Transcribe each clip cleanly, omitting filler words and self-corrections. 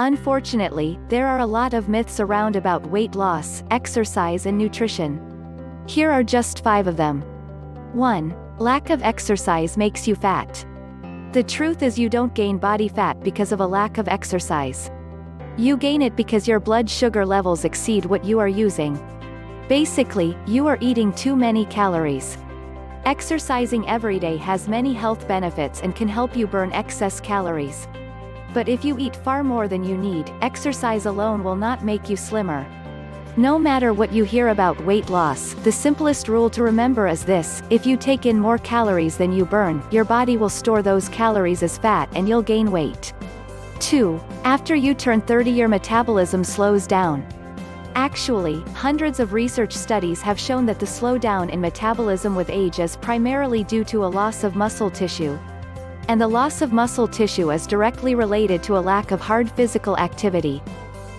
Unfortunately, there are a lot of myths around about weight loss, exercise and nutrition. Here are just 5 of them. 1. Lack of exercise makes you fat. The truth is you don't gain body fat because of a lack of exercise. You gain it because your blood sugar levels exceed what you are using. Basically, you are eating too many calories. Exercising every day has many health benefits and can help you burn excess calories. But if you eat far more than you need, exercise alone will not make you slimmer. No matter what you hear about weight loss, the simplest rule to remember is this: if you take in more calories than you burn, your body will store those calories as fat and you'll gain weight. 2. After you turn 30, your metabolism slows down. Actually, hundreds of research studies have shown that the slowdown in metabolism with age is primarily due to a loss of muscle tissue. And the loss of muscle tissue is directly related to a lack of hard physical activity.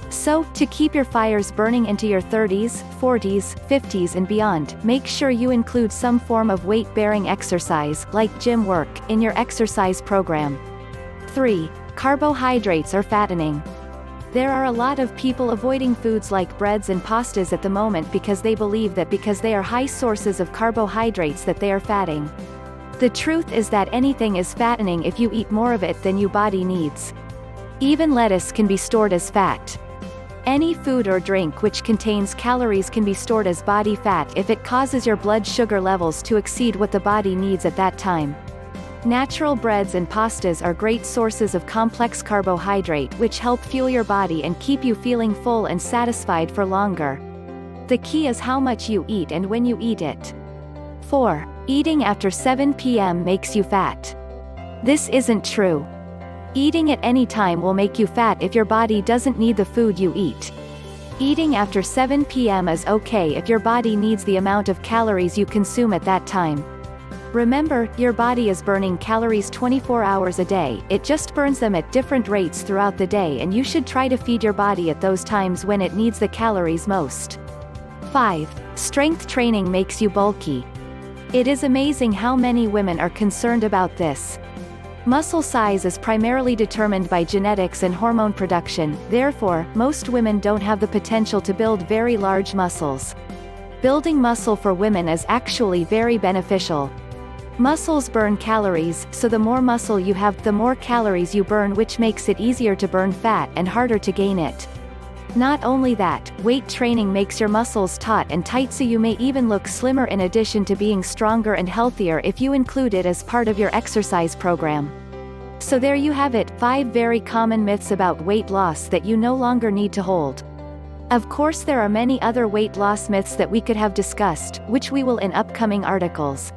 So, to keep your fires burning into your 30s, 40s, 50s and beyond, make sure you include some form of weight-bearing exercise, like gym work, in your exercise program. 3. Carbohydrates are fattening. There are a lot of people avoiding foods like breads and pastas at the moment because they believe that because they are high sources of carbohydrates that they are fatting. The truth is that anything is fattening if you eat more of it than your body needs. Even lettuce can be stored as fat. Any food or drink which contains calories can be stored as body fat if it causes your blood sugar levels to exceed what the body needs at that time. Natural breads and pastas are great sources of complex carbohydrate which help fuel your body and keep you feeling full and satisfied for longer. The key is how much you eat and when you eat it. 4. Eating after 7 p.m. makes you fat. This isn't true. Eating at any time will make you fat if your body doesn't need the food you eat. Eating after 7 p.m. is okay if your body needs the amount of calories you consume at that time. Remember, your body is burning calories 24 hours a day, it just burns them at different rates throughout the day and you should try to feed your body at those times when it needs the calories most. 5. Strength training makes you bulky. It is amazing how many women are concerned about this. Muscle size is primarily determined by genetics and hormone production, therefore, most women don't have the potential to build very large muscles. Building muscle for women is actually very beneficial. Muscles burn calories, so the more muscle you have, the more calories you burn, which makes it easier to burn fat and harder to gain it. Not only that, weight training makes your muscles taut and tight so you may even look slimmer in addition to being stronger and healthier if you include it as part of your exercise program. So there you have it, 5 very common myths about weight loss that you no longer need to hold. Of course there are many other weight loss myths that we could have discussed, which we will in upcoming articles.